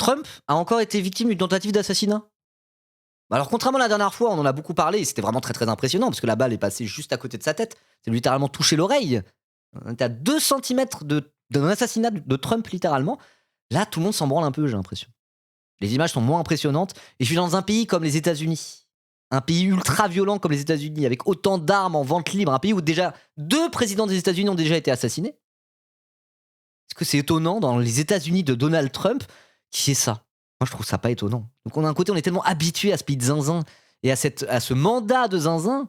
Trump a encore été victime d'une tentative d'assassinat. Alors, contrairement à la dernière fois, on en a beaucoup parlé et c'était vraiment très très impressionnant parce que la balle est passée juste à côté de sa tête. C'est littéralement touché l'oreille. On était à 2 centimètres d'un assassinat de Trump, littéralement. Là, tout le monde s'en branle un peu, j'ai l'impression. Les images sont moins impressionnantes. Et je suis dans un pays comme les États-Unis. Un pays ultra violent comme les États-Unis, avec autant d'armes en vente libre. Un pays où déjà 2 présidents des États-Unis ont déjà été assassinés. Est-ce que c'est étonnant dans les États-Unis de Donald Trump qui est ça? Moi, je trouve ça pas étonnant. Donc, on a un côté, on est tellement habitué à ce pays de zinzin et à ce mandat de zinzin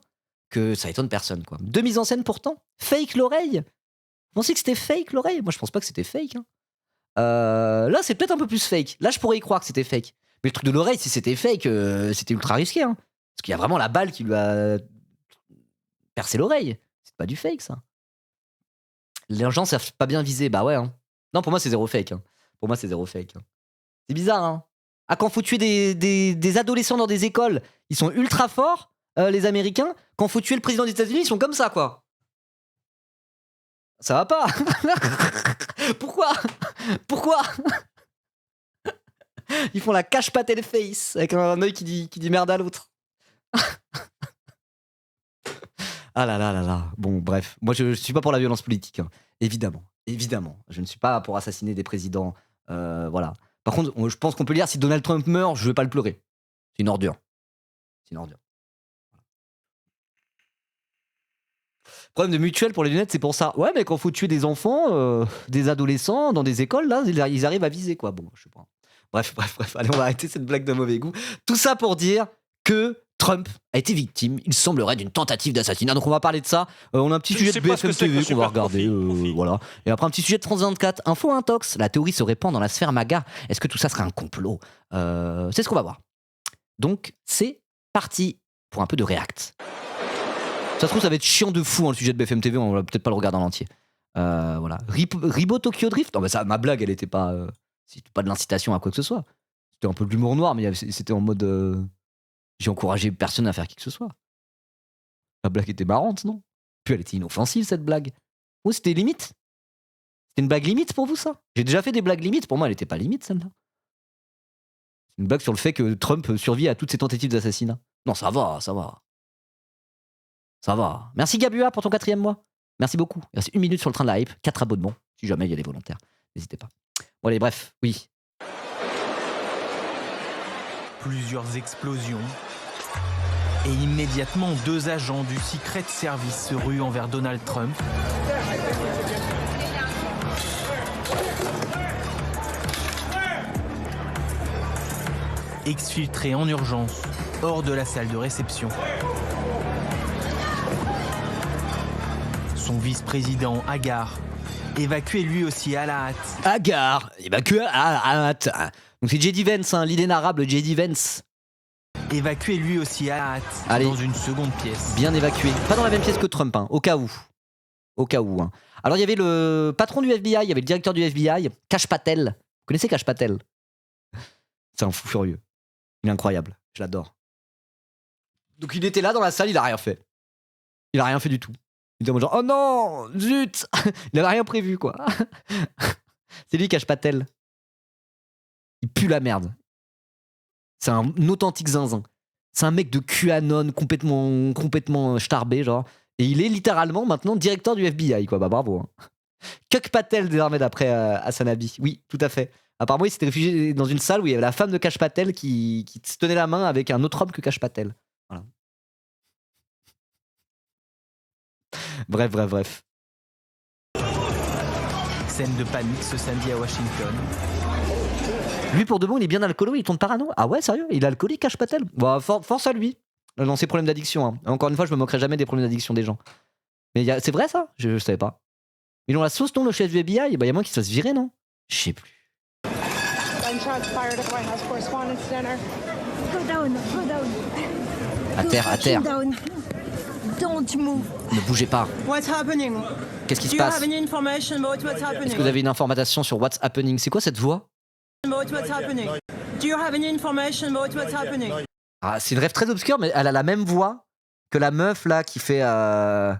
que ça étonne personne, quoi. 2 mises en scène pourtant. Fake l'oreille. Vous pensez que c'était fake l'oreille? Moi, je pense pas que c'était fake. Hein. Là, c'est peut-être un peu plus fake. Là, je pourrais y croire que c'était fake. Mais le truc de l'oreille, si c'était fake, c'était ultra risqué. Hein. Parce qu'il y a vraiment la balle qui lui a percé l'oreille. C'est pas du fake, ça. Les gens savent pas bien viser. Bah ouais. Hein. Non, pour moi, c'est zéro fake. Hein. Pour moi, c'est zéro fake. Hein. C'est bizarre, hein. Ah, quand faut tuer des adolescents dans des écoles, ils sont ultra forts, les Américains. Quand faut tuer le président des États-Unis, ils sont comme ça, quoi. Ça va pas. Pourquoi? Pourquoi? Ils font la cache patel face avec un œil qui dit merde à l'autre. Ah là là là là. Bon, bref. Moi, je suis pas pour la violence politique. Hein. Évidemment. Évidemment. Je ne suis pas pour assassiner des présidents. Voilà. Par contre, je pense qu'on peut dire si Donald Trump meurt, je vais pas le pleurer. C'est une ordure. C'est une ordure. Problème de mutuelle pour les lunettes, c'est pour ça. Ouais, mais quand faut tuer des enfants, des adolescents dans des écoles, là, ils arrivent à viser, quoi. Bon, je sais pas. Bref. Allez, on va arrêter cette blague de mauvais goût. Tout ça pour dire que Trump a été victime, il semblerait, d'une tentative d'assassinat. Donc on va parler de ça. On a un petit sujet de BFM TV qu'on va regarder. Voilà. Et après un petit sujet de France 24. Info Intox. La théorie se répand dans la sphère MAGA. Est-ce que tout ça serait un complot? C'est ce qu'on va voir. Donc c'est parti pour un peu de React. Ça se trouve, ça va être chiant de fou, hein, le sujet de BFM TV, on va peut-être pas le regarder en entier. Voilà. Ribo Tokyo Drift. Non, mais ça, ma blague, elle était pas, c'était pas de l'incitation à quoi que ce soit. C'était un peu de l'humour noir, mais c'était en mode. J'ai encouragé personne à faire qui que ce soit. La blague était marrante, non? Puis elle était inoffensive, cette blague. Ou c'était limite? C'était une blague limite pour vous, ça? J'ai déjà fait des blagues limites, pour moi, elle était pas limite, celle-là. C'est une blague sur le fait que Trump survit à toutes ces tentatives d'assassinat. Non, ça va, ça va. Ça va. Merci Gabua pour ton 4e mois. Merci beaucoup. Il reste 1 minute sur le train de la hype. 4 abonnements. Si jamais il y a des volontaires. N'hésitez pas. Bon allez, bref. Oui. Plusieurs explosions. Et immédiatement, 2 agents du Secret Service se ruent envers Donald Trump. Exfiltré en urgence, hors de la salle de réception. Son vice-président, Hagar, évacué lui aussi à la hâte. Hagar, évacué à la hâte. Donc c'est J.D. Vance, hein, l'inénarrable J.D. Vance. Évacué lui aussi à la hâte. Allez, dans une seconde pièce. Bien évacué. Pas dans la même pièce que Trump, hein, au cas où. Au cas où. Hein. Alors il y avait le patron du FBI, il y avait le directeur du FBI, Kash Patel. Vous connaissez Kash Patel? C'est un fou furieux. Il est incroyable, je l'adore. Donc il était là dans la salle, il a rien fait. Il a rien fait du tout. Il était en mode genre, oh non, zut. Il avait rien prévu, quoi. C'est lui Kash Patel. Il pue la merde. C'est un authentique zinzin. C'est un mec de QAnon complètement starbé, genre. Et il est littéralement maintenant directeur du FBI, quoi. Bah bravo. Hein. Kuk Patel, désormais, d'après Hasanabi. Oui, tout à fait. Apparemment, il s'était réfugié dans une salle où il y avait la femme de Kash Patel qui se tenait la main avec un autre homme que Kash Patel. Voilà. Bref. Scène de panique ce samedi à Washington. Lui, pour de bon, il est bien alcoolo, il tourne parano. Ah ouais, sérieux? Il est alcoolique, Kash Patel? Bah, force à lui. Dans ses problèmes d'addiction. Hein. Encore une fois, je me moquerai jamais des problèmes d'addiction des gens. Mais c'est vrai, ça? Je savais pas. Ils ont la sauce, non, le chef du FBI? Bah, il y a moins qu'il se fasse virer, non? Je sais plus. À terre. Don't move. Ne bougez pas. What's happening? Qu'est-ce qui se passe? Est-ce que vous avez une information sur what's happening? C'est quoi cette voix? Ah, c'est une rêve très obscure, mais elle a la même voix que la meuf là qui fait Can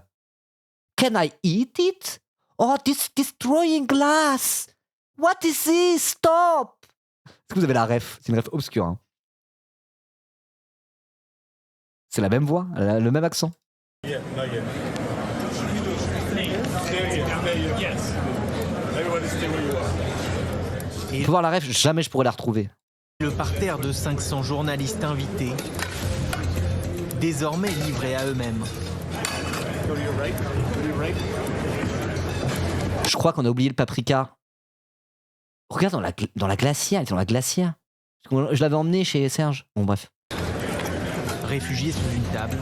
I eat it? Oh, this destroying glass. What is this? Stop. que vous avez la ref? C'est une ref obscure. Hein. C'est la même voix, elle a le même accent. Et Faut voir la ref, jamais je pourrais la retrouver. le parterre de 500 journalistes invités, désormais livrés à eux-mêmes. Je crois qu'on a oublié le paprika. Regarde dans la glacière, elle était dans la glacière. Je l'avais emmené chez Serge. Bon bref. Réfugié sous une table,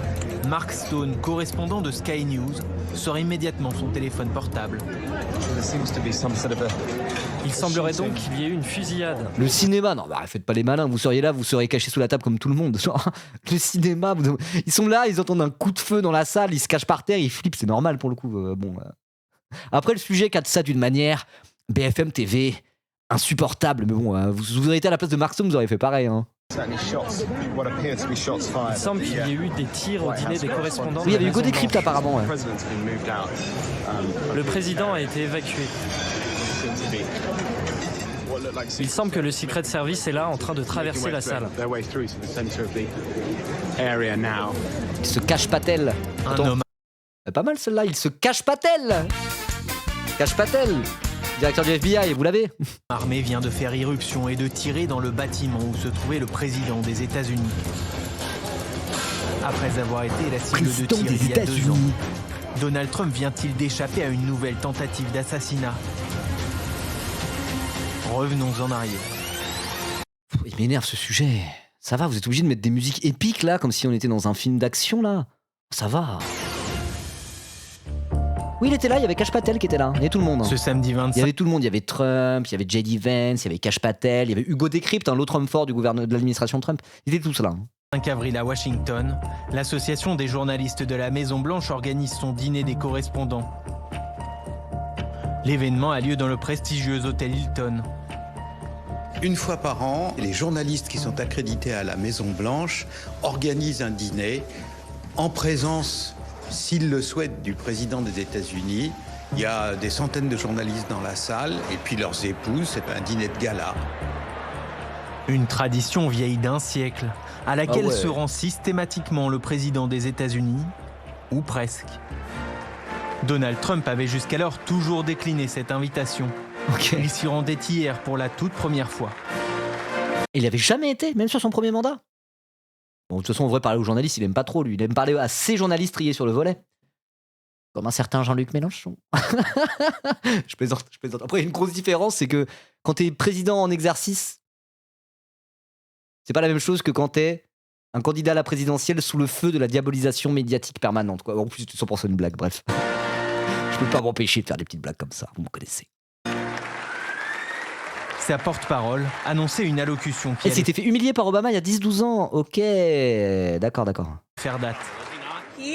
Mark Stone, correspondant de Sky News, sort immédiatement son téléphone portable. Il semblerait donc qu'il y ait eu une fusillade. Le cinéma, non, bah faites pas les malins, vous seriez là, vous seriez cachés sous la table comme tout le monde. Genre, le cinéma, ils sont là, ils entendent un coup de feu dans la salle, ils se cachent par terre, ils flippent, c'est normal pour le coup. Après, le sujet capte ça d'une manière BFM TV, insupportable, mais bon, vous auriez été à la place de Mark Stone, vous auriez fait pareil. Hein. Il semble qu'il y ait eu des tirs au dîner des correspondants. Oui, il y avait de Hugo la Maison Décrypte Blanche. apparemment. Ouais. Le président a été évacué. Il semble que le Secret Service est là en train de traverser la salle. Il se cache pas-t-elle? Un Attends, homme pas mal celle-là, il se cache pas-t-elle? Cache pas-t-elle? Directeur du FBI, vous l'avez? armé vient de faire irruption et de tirer dans le bâtiment où se trouvait le président des États-Unis. Après avoir été la cible de Président tir des il y a 2 ans, États-Unis. Donald Trump vient-il d'échapper à une nouvelle tentative d'assassinat? Revenons en arrière. Il m'énerve ce sujet. Ça va, vous êtes obligé de mettre des musiques épiques là, comme si on était dans un film d'action là. Ça va. Oui, il était là, il y avait Cash Patel qui était là. Il y avait tout le monde. Hein. Ce samedi Il y 25 avait tout le monde, il y avait Trump, il y avait J.D. Vance, il y avait Cash Patel, il y avait Hugo Décrypte, l'autre homme fort du gouvernement de l'administration Trump. Ils étaient tous là. Hein. avril à Washington, l'association des journalistes de la Maison-Blanche organise son dîner des correspondants. L'événement a lieu dans le prestigieux hôtel Hilton. Une fois par an, les journalistes qui sont accrédités à la Maison-Blanche organisent un dîner en présence, s'ils le souhaitent, du président des États-Unis. Il y a des centaines de journalistes dans la salle et puis leurs épouses. C'est un dîner de gala. Une tradition vieille d'un siècle, à laquelle Ah ouais. se rend systématiquement le président des États-Unis, ou presque. Donald Trump avait jusqu'alors toujours décliné cette invitation. Ok. Il s'y rendait hier pour la toute première fois. Il avait jamais été, même sur son premier mandat. Bon, de toute façon, on devrait parler aux journalistes, il aime pas trop lui. Il aime parler à ces journalistes triés sur le volet. Comme un certain Jean-Luc Mélenchon. Je plaisante, je plaisante. Après, une grosse différence, c'est que quand t'es président en exercice, c'est pas la même chose que quand t'es un candidat à la présidentielle sous le feu de la diabolisation médiatique permanente. Quoi. En plus, c'est 100% une blague, bref. Je peux pas m'empêcher de faire des petites blagues comme ça, vous me connaissez. Sa porte-parole annonçait une allocution qui Il allait s'était fait humilier par Obama il y a 10-12 ans. Ok, d'accord, d'accord. faire date. Il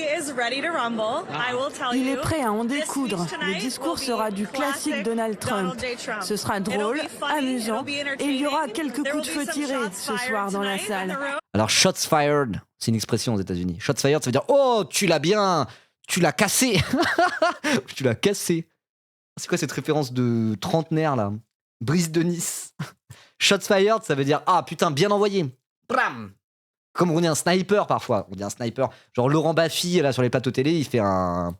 est prêt à en découdre. Le discours sera du classique Donald Trump. Ce sera drôle, amusant, et il y aura quelques coups de feu tirés ce soir dans la salle. Alors, shots fired, c'est une expression aux États-Unis. Shots fired, ça veut dire oh, tu l'as bien, tu l'as cassé. Tu l'as cassé. C'est quoi cette référence de trentenaire là? Brise de Nice. Shots fired, ça veut dire ah putain, bien envoyé. Bram. Comme on dit un sniper parfois. On dit un sniper. Genre Laurent Baffy, là sur les plateaux télé, il fait on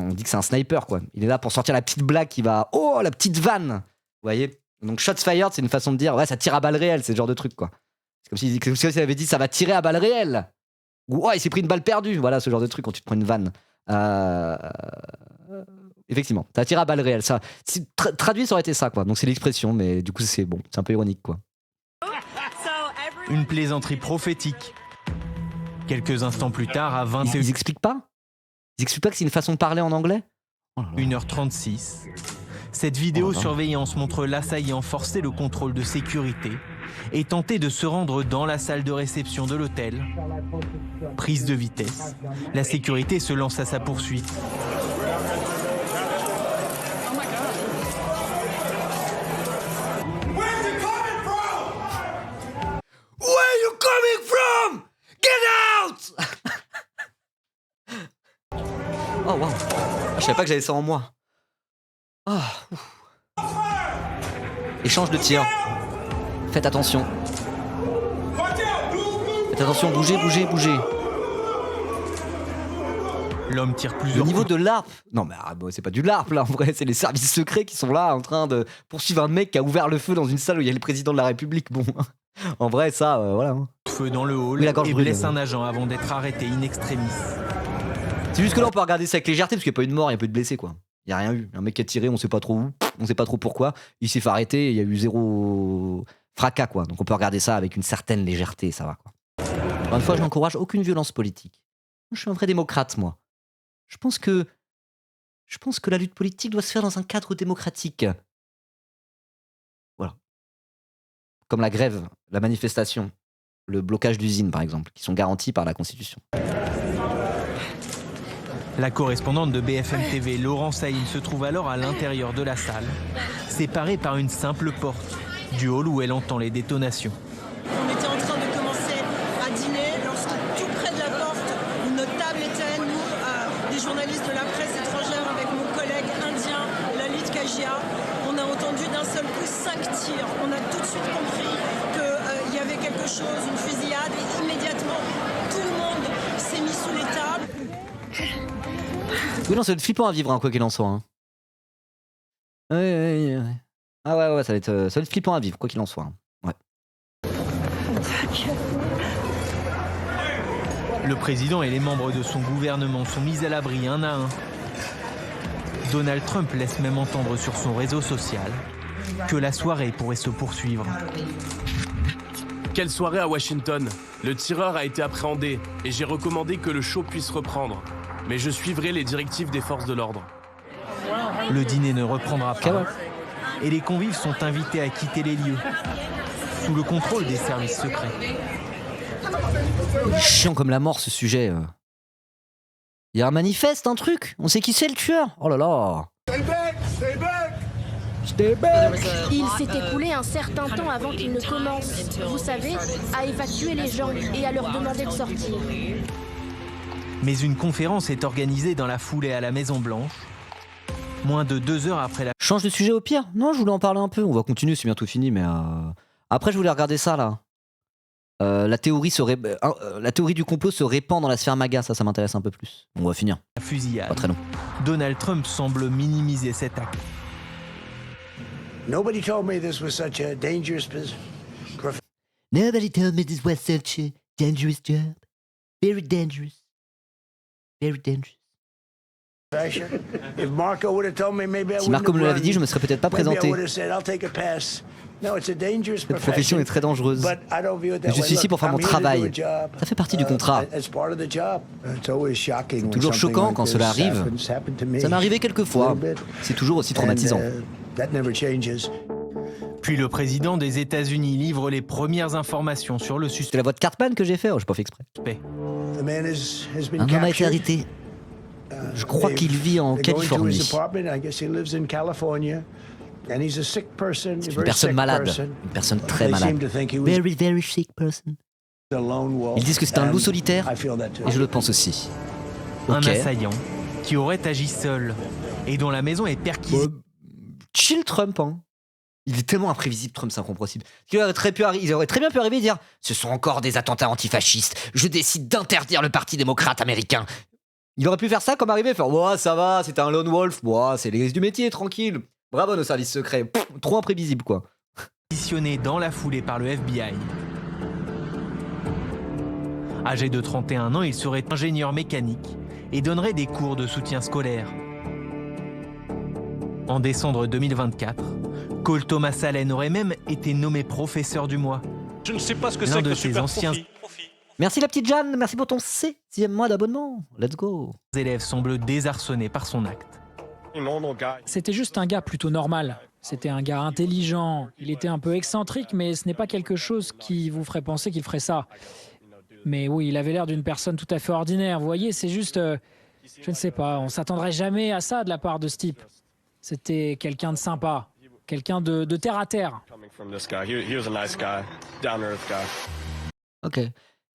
dit que c'est un sniper quoi. Il est là pour sortir la petite blague qui va oh, la petite vanne. Vous voyez? Donc shots fired, c'est une façon de dire ouais, ça tire à balles réelles, c'est ce genre de truc quoi. C'est comme s'il avait dit ça va tirer à balles réelles. Ou oh, il s'est pris une balle perdue. Voilà ce genre de truc quand tu te prends une vanne. Effectivement, t'as tiré à balles réelles. Ça, traduit, ça aurait été ça, quoi. Donc c'est l'expression, mais du coup c'est bon, c'est un peu ironique, quoi. Une plaisanterie prophétique. Quelques instants plus tard, à Ils expliquent pas? Ils expliquent pas que c'est une façon de parler en anglais? Oh là là. 21h36, cette Oh vidéosurveillance montre l'assaillant forcer le contrôle de sécurité et tenter de se rendre dans la salle de réception de l'hôtel. Prise de vitesse, la sécurité se lance à sa poursuite. Where you coming from? Get out! Oh wow. Ah, je savais pas que j'avais ça en moi. Ah, ouf. Échange de tir. Faites attention. Faites attention, bougez, bougez, bougez. L'homme tire Le plusieurs niveau coups de LARP. Non, mais c'est pas du LARP là, en vrai, c'est les services secrets qui sont là en train de poursuivre un mec qui a ouvert le feu dans une salle où il y a le président de la République. Bon, en vrai, ça, voilà. de feu dans le hall Oui, la gorge et brûle. blesse un agent avant d'être arrêté in extremis. C'est juste que là, on peut regarder ça avec légèreté parce qu'il n'y a pas eu de mort, il n'y a pas eu de blessés, quoi. Il n'y a rien eu. Un mec qui a tiré, on sait pas trop où, on sait pas trop pourquoi. Il s'est fait arrêter, il y a eu zéro fracas, quoi. Donc on peut regarder ça avec une certaine légèreté, ça va, quoi. Encore une fois, je n'encourage aucune violence politique. Je suis un vrai démocrate, moi. Je pense que la lutte politique doit se faire dans un cadre démocratique. Voilà. Comme la grève, la manifestation, le blocage d'usines, par exemple, qui sont garantis par la Constitution. La correspondante de BFM TV, Laurence Saïm, se trouve alors à l'intérieur de la salle, séparée par une simple porte du hall où elle entend les détonations. On était en train de commencer à dîner lorsque tout près de la porte où notre table était, nous, des journalistes de la presse étrangère avec mon collègue indien, Lalit Kajia, on a entendu d'un seul coup 5 tirs. On a tout de suite compris qu'il y avait quelque chose, une fusillade, et immédiatement tout le monde s'est mis sous les tables. Oui, non, ça va être flippant à vivre, hein, quoi qu'il en soit. Hein. Ouais. Ah ouais, ça va être flippant à vivre, quoi qu'il en soit. Hein. Ouais. Le président et les membres de son gouvernement sont mis à l'abri un à un. Donald Trump laisse même entendre sur son réseau social que la soirée pourrait se poursuivre. Quelle soirée à Washington! Le tireur a été appréhendé et j'ai recommandé que le show puisse reprendre. Mais je suivrai les directives des forces de l'ordre. Le dîner ne reprendra pas et les convives sont invités à quitter les lieux sous le contrôle des services secrets. Il est chiant comme la mort, ce sujet. Il y a un manifeste, un truc. On sait qui c'est le tueur. Oh là là. Stay back. Il s'est écoulé un certain temps avant qu'il ne commence, vous savez, à évacuer les gens et à leur demander de sortir. Mais une conférence est organisée dans la foulée à la Maison-Blanche, moins de 2 heures après la... Change de sujet au pire. Non, je voulais en parler un peu. On va continuer, c'est bientôt fini. Mais après, je voulais regarder ça là. La théorie du complot se répand dans la sphère MAGA. Ça m'intéresse un peu plus. On va finir. fusillade. Pas très long. Donald Trump semble minimiser cet acte. Nobody told me this was such a dangerous business. Nobody told me this was such a dangerous job. Very dangerous. Very dangerous. If Marco would have told me, maybe I Si wouldn't Marco have me l'avait run. dit, je me serais peut-être pas Maybe I présenté. would have said, I'll take a pass. No, it's a dangerous Cette profession est très dangereuse. But I don't view it that Mais je way. suis ici pour faire Look, mon I'm here to do travail. a job, Ça fait partie du contrat. as part of the job. It's always shocking when Toujours something choquant like quand cela this arrive. happened to me. Ça m'est arrivé quelques fois. A little bit. C'est toujours aussi And, traumatisant. that never changes. Puis le président des États-Unis livre les premières informations sur le C'est suspect. la voix de Cartman que j'ai fait. Oh, j'ai pas fait exprès. The man has been Un homme a été captured. arrêté. Je crois They've- qu'il vit en they're going to his Californie. apartment. I guess he lives in California. And he's a sick person. C'est a une very personne sick malade. person. Une personne très They seem malade. to think he was Very, very sick person. a lone wolf. Ils disent que c'est un loup And solitaire. I feel that too. Et je le pense aussi. Un Ok. assaillant qui aurait agi seul et dont la maison est perquisitionnée. Chill Trump, hein. Il est tellement imprévisible, Trump, c'est incompréhensible. Il aurait très bien pu arriver et dire « Ce sont encore des attentats antifascistes. Je décide d'interdire le Parti démocrate américain. » Il aurait pu faire ça comme arriver et faire « Ouais, ça va, c'était un lone wolf. Ouais, c'est les risques du métier, tranquille. Bravo nos services secrets. » Trop imprévisible, quoi. Dans la foulée par le FBI. Âgé de 31 ans, il serait ingénieur mécanique et donnerait des cours de soutien scolaire. En décembre 2024, Cole Thomas Allen aurait même été nommé professeur du mois. Je ne sais pas ce que L'un c'est que de le ses super anciens profit. Merci la petite Jeanne, merci pour ton 6e mois d'abonnement. Let's go. élèves semblent désarçonnés par son acte. C'était juste un gars plutôt normal. C'était un gars intelligent. Il était un peu excentrique, mais ce n'est pas quelque chose qui vous ferait penser qu'il ferait ça. Mais oui, il avait l'air d'une personne tout à fait ordinaire. Vous voyez, c'est juste... je ne sais pas, on s'attendrait jamais à ça de la part de ce type. C'était quelqu'un de sympa, quelqu'un de terre à terre. Ok.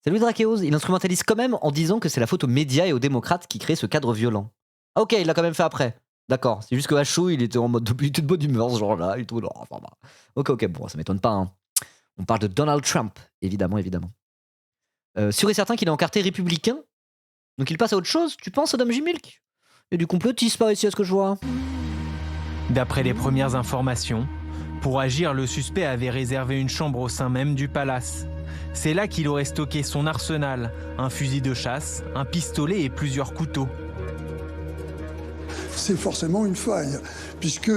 C'est Louis Drakeos, il instrumentalise quand même en disant que c'est la faute aux médias et aux démocrates qui créent ce cadre violent. Ah ok, il l'a quand même fait après. D'accord, c'est juste que à chaud, il était en mode il était de bonne humeur ce genre-là et tout. Non, enfin, bah. Ok, bon, ça m'étonne pas. Hein. On parle de Donald Trump, évidemment. Sûr et certain qu'il est encarté républicain. Donc il passe à autre chose, tu penses, Adam J. Milk? Il y a du complotisme par ici, à ce que je vois. D'après les premières informations, pour agir, le suspect avait réservé une chambre au sein même du palace. C'est là qu'il aurait stocké son arsenal, un fusil de chasse, un pistolet et plusieurs couteaux. C'est forcément une faille, puisque...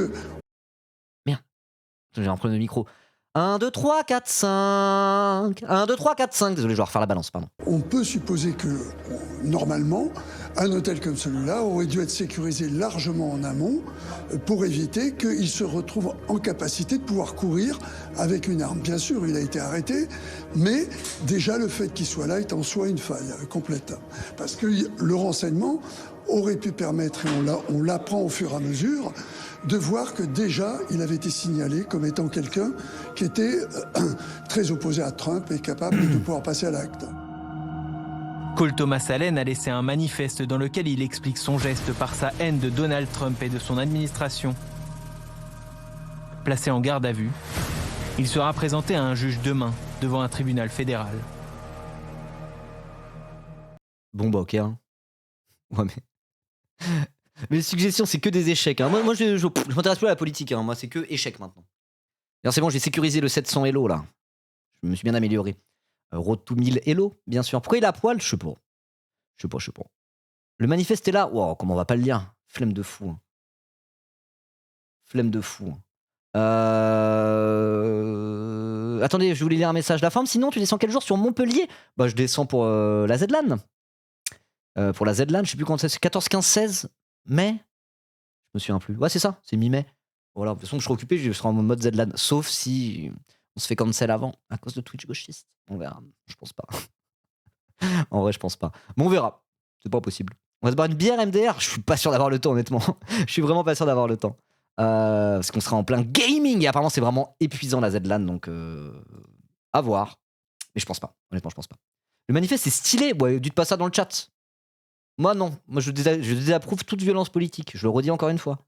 Merde, j'ai un problème de micro. 1, 2, 3, 4, 5. 1, 2, 3, 4, 5. Désolé, je vais refaire la balance, pardon. On peut supposer que, normalement, un hôtel comme celui-là aurait dû être sécurisé largement en amont pour éviter qu'il se retrouve en capacité de pouvoir courir avec une arme. Bien sûr, il a été arrêté, mais déjà le fait qu'il soit là est en soi une faille complète. Parce que le renseignement aurait pu permettre, et on l'apprend au fur et à mesure, de voir que déjà il avait été signalé comme étant quelqu'un qui était très opposé à Trump et capable de pouvoir passer à l'acte. Cole Thomas Allen a laissé un manifeste dans lequel il explique son geste par sa haine de Donald Trump et de son administration. Placé en garde à vue, il sera présenté à un juge demain devant un tribunal fédéral. Bon bah ok hein. Ouais mais... Les suggestions, c'est que des échecs. Hein. Moi je m'intéresse plus à la politique. Hein. Moi, c'est que échecs maintenant. D'ailleurs, c'est bon, j'ai sécurisé le 700 Elo là. Je me suis bien amélioré. Road to 1000 Elo, bien sûr. Pourquoi il est à poil? Je sais pas. Le manifeste est là. Wow, comment on va pas le lire? Flemme de fou. Attendez, je voulais lire un message. La forme, sinon, tu descends quel jour sur Montpellier? Bah, je descends pour la Z-LAN. Pour la Z-LAN, je sais plus quand c'est 14, 15, 16 mai. Je me souviens plus. Ouais, c'est ça, c'est mi-mai. Voilà, de toute façon, je serai occupé, je serai en mode Z-LAN. Sauf si on se fait cancel avant, à cause de Twitch gauchiste. On verra. Je pense pas. En vrai, je pense pas. Mais on verra. C'est pas possible. On va se boire une bière MDR. Je suis pas sûr d'avoir le temps, honnêtement. Je suis vraiment pas sûr d'avoir le temps. Parce qu'on sera en plein gaming. Et apparemment, c'est vraiment épuisant la Z-LAN. Donc, à voir. Mais je pense pas. Honnêtement, je pense pas. Le manifeste, c'est stylé. Ouais, dites pas ça dans le chat. Moi, non. Moi, je désapprouve toute violence politique. Je le redis encore une fois.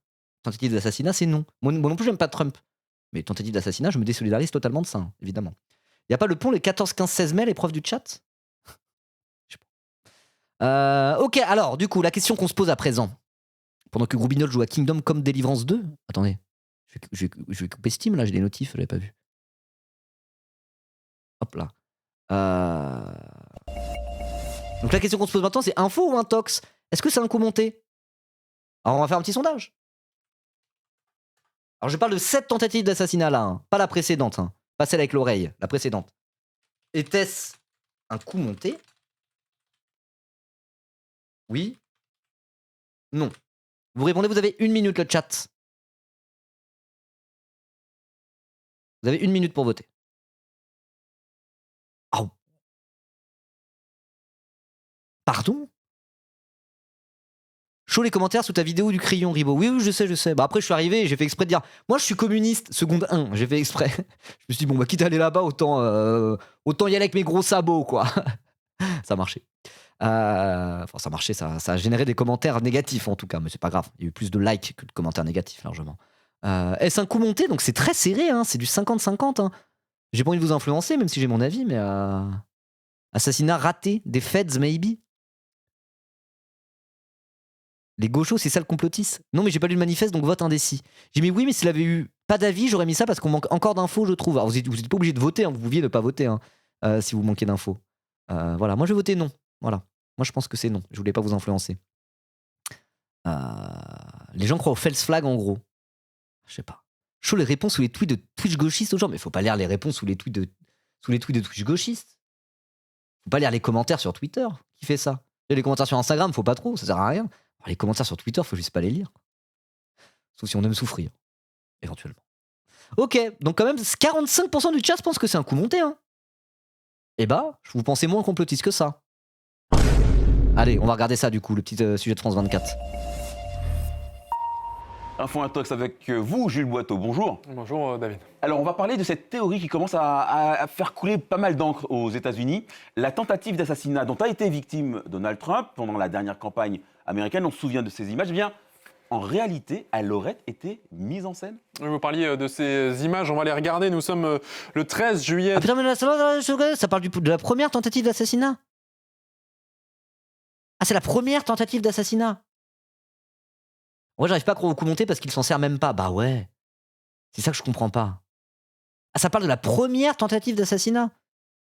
Tentative d'assassinat, c'est non. Moi non plus, j'aime pas Trump. Mais tentative d'assassinat, je me désolidarise totalement de ça, hein, évidemment. Y a pas le pont les 14, 15, 16 mai, les profs du chat? Je sais pas. Ok, alors, du coup, la question qu'on se pose à présent. Pendant que Groubinol joue à Kingdom Come Deliverance 2. Attendez. Je vais couper Steam, là, j'ai des notifs, je l'avais pas vu. Hop là. Donc la question qu'on se pose maintenant, c'est info ou intox? Est-ce que c'est un coup monté? Alors on va faire un petit sondage. Alors je parle de cette tentative d'assassinat là, hein, pas la précédente, hein, pas celle avec l'oreille, la précédente. Était-ce un coup monté? Oui? Non. Vous répondez, vous avez 1 minute le chat. Vous avez 1 minute pour voter. Oh. Pardon? Chaud les commentaires sous ta vidéo du crayon, Ribo. Oui, je sais. Bah après, je suis arrivé et j'ai fait exprès de dire moi, je suis communiste, seconde 1. J'ai fait exprès. Je me suis dit, bon, bah, quitte à aller là-bas, autant y aller avec mes gros sabots, quoi. Ça marchait. Enfin, ça marchait, ça a généré des commentaires négatifs, en tout cas, mais c'est pas grave. Il y a eu plus de likes que de commentaires négatifs, largement. Est-ce un coup monté? Donc, c'est très serré, hein. C'est du 50-50. Hein. J'ai pas envie de vous influencer, même si j'ai mon avis, mais assassinat raté des feds, maybe. Les gauchos, c'est ça le complotiste? Non, mais j'ai pas lu le manifeste, donc vote indécis. J'ai mis oui, mais s'il avait eu pas d'avis, j'aurais mis ça parce qu'on manque encore d'infos, je trouve. Alors, vous êtes pas obligé de voter, hein, vous pouviez ne pas voter hein, si vous manquez d'infos. Voilà, moi je vais voter non. Voilà, moi je pense que c'est non. Je voulais pas vous influencer. Les gens croient au false flag en gros. Je sais pas. Chaud les réponses sous les tweets de Twitch gauchistes aux gens, mais faut pas lire les réponses sous les tweets de Twitch gauchistes. Faut pas lire les commentaires sur Twitter. Qui fait ça? Les commentaires sur Instagram, faut pas trop, ça sert à rien. Alors, les commentaires sur Twitter, faut juste pas les lire. Sauf si on aime souffrir, éventuellement. Ok, donc quand même, 45% du chat pense que c'est un coup monté. Hein. Eh bah, je vous pensais moins complotiste que ça. Allez, on va regarder ça du coup, le petit sujet de France 24. Info Intox avec vous, Jules Boiteau. Bonjour. Bonjour, David. Alors, on va parler de cette théorie qui commence à faire couler pas mal d'encre aux États-Unis. La tentative d'assassinat dont a été victime Donald Trump pendant la dernière campagne américaine, on se souvient de ces images. Eh bien, en réalité, elle aurait été mise en scène? Vous parliez de ces images, on va les regarder. Nous sommes le 13 juillet. Ah putain, mais là, ça parle de la première tentative d'assassinat. Ah, c'est la première tentative d'assassinat. Moi, j'arrive pas à croire au coup monté parce qu'il s'en sert même pas. Bah ouais. C'est ça que je comprends pas. Ah, ça parle de la première tentative d'assassinat.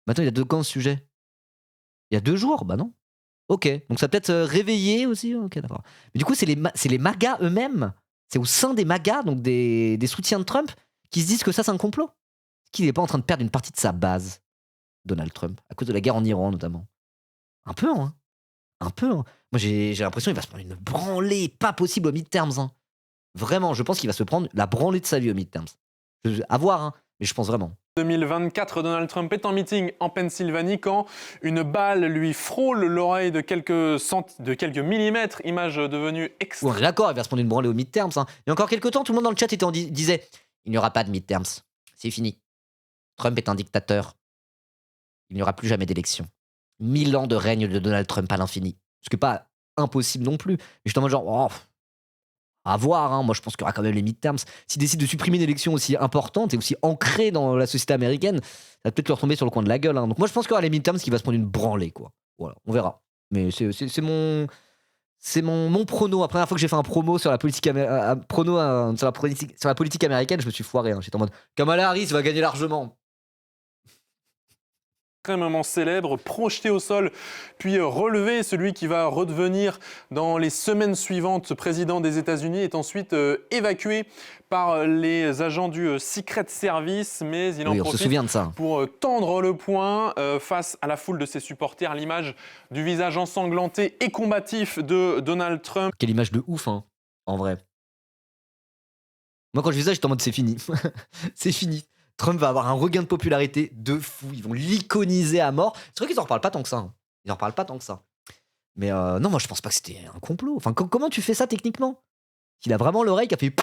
Mais attends, il y a 2 quand ce sujet? Il y a 2 jours? Bah non. Ok. Donc ça peut être réveillé aussi? Ok, d'accord. Mais du coup, c'est les MAGA eux-mêmes. C'est au sein des MAGA, donc des soutiens de Trump, qui se disent que ça, c'est un complot. Qu'il n'est pas en train de perdre une partie de sa base, Donald Trump, à cause de la guerre en Iran notamment. Un peu, hein. Un peu, hein. Moi, j'ai l'impression qu'il va se prendre une branlée pas possible au midterms. Hein. Vraiment, je pense qu'il va se prendre la branlée de sa vie au midterms. À voir, hein, mais je pense vraiment. 2024, Donald Trump est en meeting en Pennsylvanie quand une balle lui frôle l'oreille de quelques millimètres, image devenue extrêmement... Ouais, d'accord, il va se prendre une branlée au midterms. Hein. Il y a encore quelques temps, tout le monde dans le chat disait il n'y aura pas de midterms. C'est fini. Trump est un dictateur. Il n'y aura plus jamais d'élection. 1000 ans de règne de Donald Trump à l'infini. Ce qui n'est pas impossible non plus. Mais justement, genre, oh, à voir. Hein. Moi, je pense qu'il y aura quand même les midterms. S'ils décident de supprimer une élection aussi importante et aussi ancrée dans la société américaine, ça va peut-être leur tomber sur le coin de la gueule. Hein. Donc moi, je pense qu'il y aura les midterms qui va se prendre une branlée, quoi. Voilà, on verra. Mais c'est mon prono. La première fois que j'ai fait un promo sur la politique, sur la politique américaine, je me suis foiré. Hein. J'étais en mode Kamala Harris va gagner largement. Extrêmement célèbre, projeté au sol, puis relevé. Celui qui va redevenir dans les semaines suivantes président des États-Unis est ensuite évacué par les agents du Secret Service, mais il en profite de ça. Pour tendre le poing face à la foule de ses supporters. L'image du visage ensanglanté et combatif de Donald Trump. Quelle image de ouf, hein, en vrai. Moi, quand je vis ça, j'étais en mode c'est fini. C'est fini. Trump va avoir un regain de popularité de fou. Ils vont l'iconiser à mort. C'est vrai qu'ils en reparlent pas tant que ça. Hein. Ils en reparlent pas tant que ça. Mais non, moi je pense pas que c'était un complot. Enfin, comment tu fais ça techniquement? Il a vraiment l'oreille qui a fait.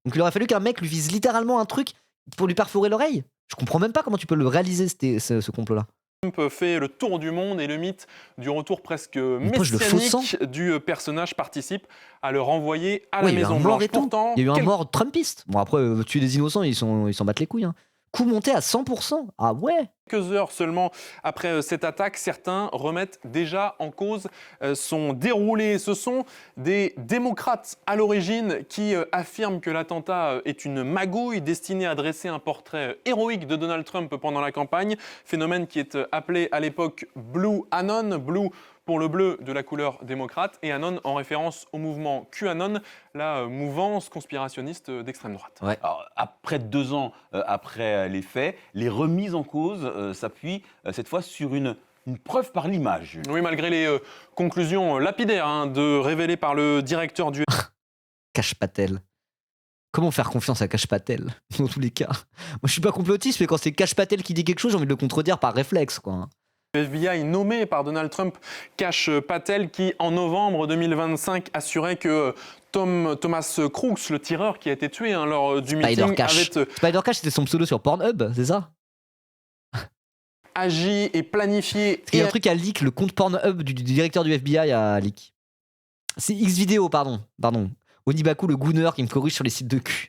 Donc il aurait fallu qu'un mec lui vise littéralement un truc pour lui perforer l'oreille. Je comprends même pas comment tu peux le réaliser ce complot-là. Trump fait le tour du monde et le mythe du retour presque messianique du personnage participe à le renvoyer à la Maison Blanche. Pourtant, il y a eu un mort trumpiste. Bon après, tuer des innocents, ils s'en battent les couilles. Hein. Coup monté à 100%. Ah ouais. Quelques heures seulement après cette attaque, certains remettent déjà en cause son déroulé. Ce sont des démocrates à l'origine qui affirment que l'attentat est une magouille destinée à dresser un portrait héroïque de Donald Trump pendant la campagne. Phénomène qui est appelé à l'époque Blue Anon. Blue pour le bleu de la couleur démocrate et Anon en référence au mouvement QAnon, la mouvance conspirationniste d'extrême droite. Ouais. Alors, après 2 ans après les faits, les remises en cause s'appuient cette fois sur une preuve par l'image. Oui, malgré les conclusions lapidaires révélées par le directeur du... Kash Patel. Comment faire confiance à Kash Patel dans tous les cas? Moi, je suis pas complotiste, mais quand c'est Kash Patel qui dit quelque chose, j'ai envie de le contredire par réflexe, quoi. Le FBI nommé par Donald Trump, Kash Patel, qui en novembre 2025 assurait que Thomas Crooks, le tireur qui a été tué lors du meeting, Spider Cash, c'était son pseudo sur Pornhub, c'est ça? Agi et planifié. Il y a un truc à leak, le compte Pornhub du directeur du FBI à leak. C'est Xvideo, pardon. Onibaku, le gooner qui me corrige sur les sites de cul.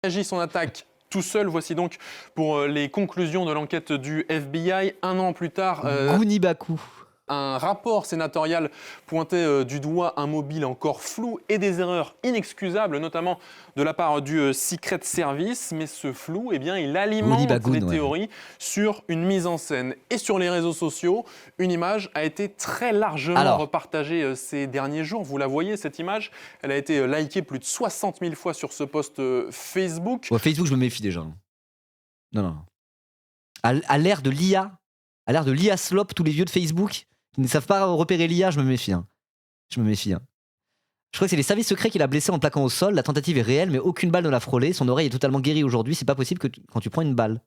Agi son attaque tout seul. Voici donc pour les conclusions de l'enquête du FBI. 1 an plus tard, Onibaku. Un rapport sénatorial pointait du doigt un mobile encore flou et des erreurs inexcusables, notamment de la part du Secret Service. Mais ce flou, il alimente les théories sur une mise en scène. Et sur les réseaux sociaux, une image a été très largement repartagée ces derniers jours. Vous la voyez, cette image. Elle a été likée plus de 60 000 fois sur ce post Facebook. Ouais, Facebook, je me méfie déjà. Non. À l'ère de l'IA slop, tous les vieux de Facebook qui ne savent pas repérer l'IA, je me méfie. Je crois que c'est les services secrets qui l'a blessé en le plaquant au sol. La tentative est réelle, mais aucune balle ne l'a frôlé. Son oreille est totalement guérie aujourd'hui. C'est pas possible quand tu prends une balle.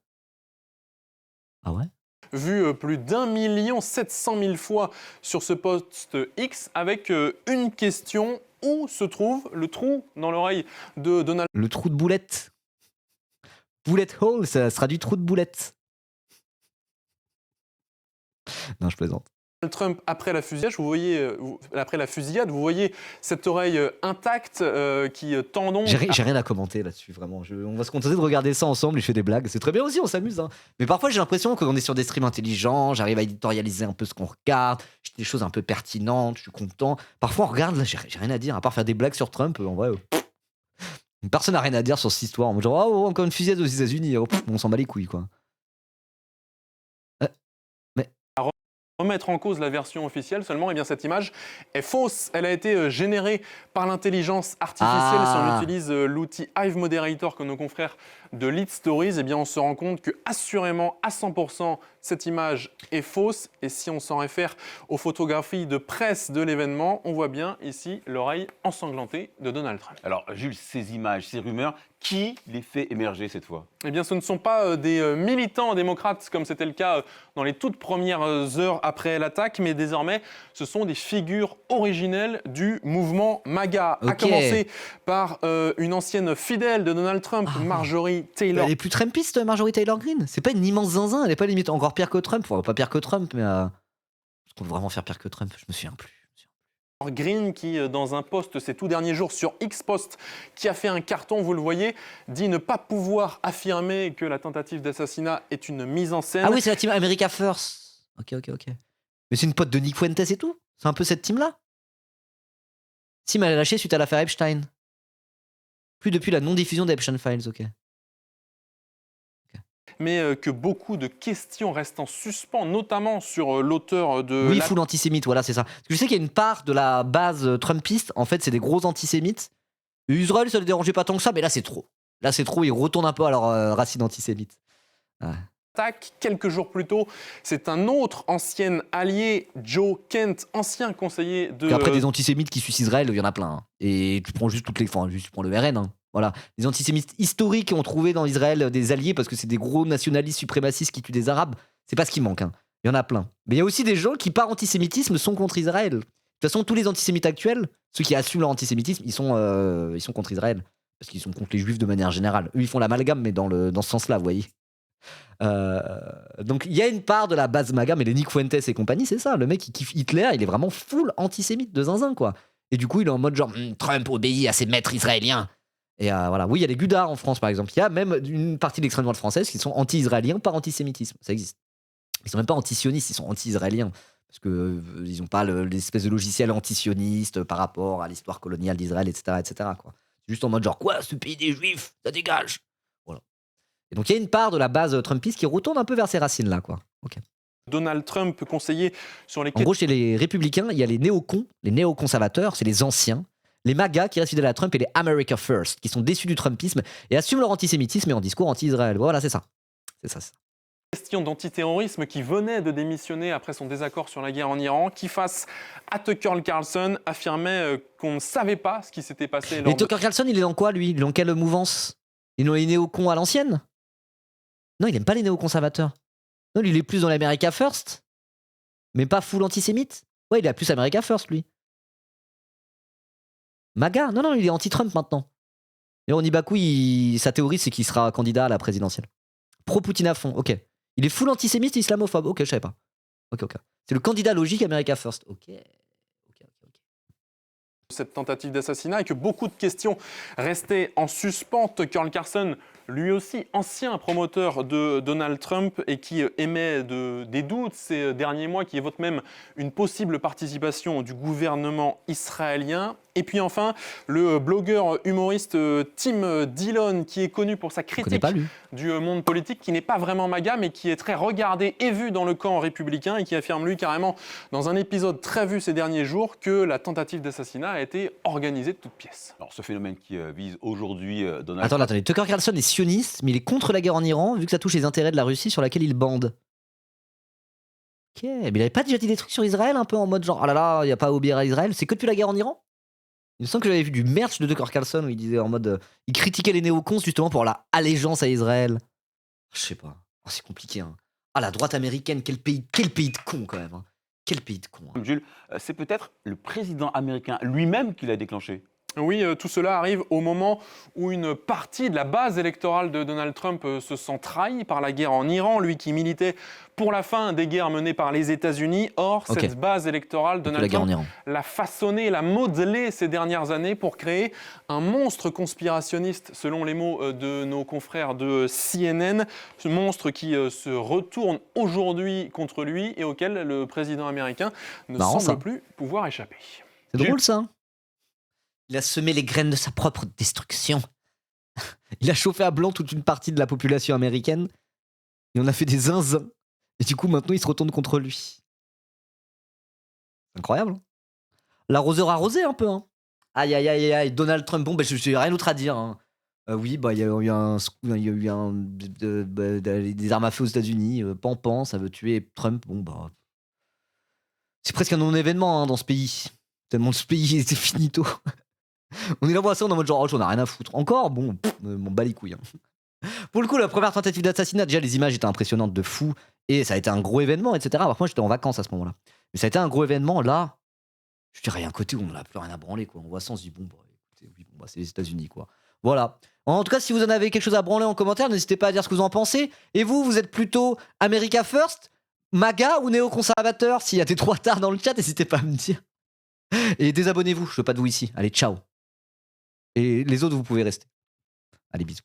Ah ouais? Vu plus d'1 700 000 fois sur ce post X avec une question: où se trouve le trou dans l'oreille de Donald? Le trou de boulette. Bullet hole, ça se traduit trou de boulette. Non, je plaisante. Trump après la fusillade, vous voyez cette oreille intacte qui tend donc. J'ai rien à commenter là-dessus, vraiment. On va se contenter de regarder ça ensemble, je fais des blagues. C'est très bien aussi, on s'amuse. Hein. Mais parfois, j'ai l'impression qu'on est sur des streams intelligents, j'arrive à éditorialiser un peu ce qu'on regarde, j'ai des choses un peu pertinentes, je suis content. Parfois, on regarde, là, j'ai rien à dire, à part faire des blagues sur Trump, en vrai. Personne n'a rien à dire sur cette histoire. En genre, oh, encore une fusillade aux États-Unis, on s'en bat les couilles, quoi. Remettre en cause la version officielle seulement, et bien cette image est fausse. Elle a été générée par l'intelligence artificielle. Si on utilise l'outil Hive Moderator que nos confrères de Lead Stories, et bien on se rend compte que assurément à 100% cette image est fausse. Et si on s'en réfère aux photographies de presse de l'événement, on voit bien ici l'oreille ensanglantée de Donald Trump. Alors Jules, ces images, ces rumeurs, qui les fait émerger cette fois? Eh bien, ce ne sont pas des militants démocrates comme c'était le cas dans les toutes premières heures après l'attaque, mais désormais, ce sont des figures originelles du mouvement MAGA. À commencer par une ancienne fidèle de Donald Trump, Marjorie Taylor. Elle est plus Trumpiste, Marjorie Taylor Greene. C'est pas une immense zinzin, elle est pas limite encore pire que Trump. Enfin, pas pire que Trump, mais est-ce qu'on veut vraiment faire pire que Trump? Je me souviens plus. Green qui, dans un post ces tout derniers jours sur X-Post, qui a fait un carton, vous le voyez, dit ne pas pouvoir affirmer que la tentative d'assassinat est une mise en scène. Ah oui, c'est la team America First. Ok. Mais c'est une pote de Nick Fuentes et tout? C'est un peu cette team-là? Sim, elle a lâché suite à l'affaire Epstein. Plus depuis la non-diffusion d'Epstein Files, ok. Mais que beaucoup de questions restent en suspens, notamment sur l'auteur de... Oui, full antisémite, voilà, c'est ça. Parce que je sais qu'il y a une part de la base trumpiste, en fait, c'est des gros antisémites. Israël, ça ne les dérangeait pas tant que ça, mais là, c'est trop. Là, c'est trop, ils retournent un peu à leur racine antisémite. Ouais. Quelques jours plus tôt, c'est un autre ancien allié, Joe Kent, ancien conseiller de... Après, des antisémites qui suicent Israël, il y en a plein. Hein. Et tu prends juste toutes les... Enfin, juste tu prends le RN, hein. Voilà. Les antisémites historiques ont trouvé dans Israël des alliés parce que c'est des gros nationalistes suprémacistes qui tuent des Arabes. C'est pas ce qui manque. Hein. Il y en a plein. Mais il y a aussi des gens qui, par antisémitisme, sont contre Israël. De toute façon, tous les antisémites actuels, ceux qui assument leur antisémitisme, ils sont contre Israël. Parce qu'ils sont contre les juifs de manière générale. Eux, ils font l'amalgame, mais dans ce sens-là, vous voyez. Donc il y a une part de la base MAGA, mais les Nick Fuentes et compagnie, c'est ça. Le mec qui kiffe Hitler, il est vraiment full antisémite de zinzin, quoi. Et du coup, il est en mode genre Trump obéit à ses maîtres israéliens. Et voilà, oui, il y a des Gudards en France, par exemple. Il y a même une partie de l'extrême droite française qui sont anti-israéliens par antisémitisme. Ça existe. Ils sont même pas anti-sionistes, ils sont anti-israéliens. Parce qu'ils n'ont pas l'espèce de logiciel anti-sioniste par rapport à l'histoire coloniale d'Israël, etc. quoi. C'est juste en mode genre, quoi, ce pays des juifs, ça dégage. Voilà. Et donc il y a une part de la base trumpiste qui retourne un peu vers ces racines-là, quoi. Ok. Donald Trump, conseiller sur les... En gros, chez les républicains, il y a les néocons, les néoconservateurs, c'est les anciens. Les MAGA qui restent fidèles à Trump et les America First qui sont déçus du Trumpisme et assument leur antisémitisme et en discours anti-Israël. Voilà, c'est ça. C'est ça. Question d'antiterrorisme qui venait de démissionner après son désaccord sur la guerre en Iran, qui face à Tucker Carlson affirmait qu'on ne savait pas ce qui s'était passé. Et Tucker Carlson, il est dans quoi, lui? Il est dans quelle mouvance? Il est dans les néocons à l'ancienne? Non, il aime pas les néoconservateurs. Non, lui, il est plus dans l'America First, mais pas full antisémite. Ouais, il est plus America First, lui. MAGA? Non, il est anti-Trump maintenant. Et Rony Bakou, sa théorie, c'est qu'il sera candidat à la présidentielle. Pro-Poutine à fond, ok. Il est full antisémite et islamophobe, ok, je savais pas. Ok. C'est le candidat logique America First, ok. Cette tentative d'assassinat et que beaucoup de questions restaient en suspens. Tucker Carlson, lui aussi ancien promoteur de Donald Trump et qui émet des doutes ces derniers mois, qui évoque même une possible participation du gouvernement israélien. Et puis enfin, le blogueur humoriste Tim Dillon, qui est connu pour sa critique du monde politique, qui n'est pas vraiment MAGA, mais qui est très regardé et vu dans le camp républicain et qui affirme lui carrément dans un épisode très vu ces derniers jours que la tentative d'assassinat a été organisée de toutes pièces. Alors ce phénomène qui vise aujourd'hui Donald Trump... Attendez, Tucker Carlson est sioniste, mais il est contre la guerre en Iran, vu que ça touche les intérêts de la Russie sur laquelle il bande. Ok, mais il avait pas déjà dit des trucs sur Israël, un peu en mode genre, ah là là, il n'y a pas à obéir à Israël, c'est que depuis la guerre en Iran? Il me semble que j'avais vu du merch de Tucker Carlson où il disait en mode... il critiquait les néocons justement pour la allégeance à Israël. Je sais pas. Oh, c'est compliqué. Hein. Ah, la droite américaine, quel pays de cons quand même. Hein. Quel pays de cons. Hein. Jules, c'est peut-être le président américain lui-même qui l'a déclenché. Oui, tout cela arrive au moment où une partie de la base électorale de Donald Trump se sent trahie par la guerre en Iran, lui qui militait pour la fin des guerres menées par les États-Unis. Or, cette base électorale, Donald Trump l'a façonnée, l'a modelée ces dernières années pour créer un monstre conspirationniste, selon les mots de nos confrères de CNN. Ce monstre qui se retourne aujourd'hui contre lui et auquel le président américain ne semble plus pouvoir échapper. C'est drôle ça, hein. Il a semé les graines de sa propre destruction. Il a chauffé à blanc toute une partie de la population américaine. Et on a fait des zinzins. Et du coup, maintenant, il se retourne contre lui. Incroyable. Hein. L'arroseur arrosé un peu. Hein. Aïe, aïe, aïe, aïe. Donald Trump, bon, je n'ai rien d'autre à dire. Hein. Oui, bah, il y a eu des armes à feu aux États-Unis. Pan, ça veut tuer Trump. Bon, bah. C'est presque un non-événement hein, dans ce pays. Tellement ce pays était finito. On est là, on est en mode genre, oh, j'en ai rien à foutre. Encore, bon, m'en bat les couilles. Hein. Pour le coup, la première tentative d'assassinat, déjà, les images étaient impressionnantes de fou. Et ça a été un gros événement, etc. Alors, moi, j'étais en vacances à ce moment-là. Mais ça a été un gros événement. Là, je dirais, il y a un côté où on n'a plus rien à branler, quoi. On voit ça, on se dit, bon, bah, écoutez, oui, bon, bah, c'est les États-Unis, quoi. Voilà. En tout cas, si vous en avez quelque chose à branler en commentaire, n'hésitez pas à dire ce que vous en pensez. Et vous êtes plutôt America First, MAGA ou néoconservateur? S'il y a des trois tards dans le chat, n'hésitez pas à me dire. Et désabonnez-vous, je veux pas de vous ici. Allez, ciao. Et les autres, vous pouvez rester. Allez, bisous.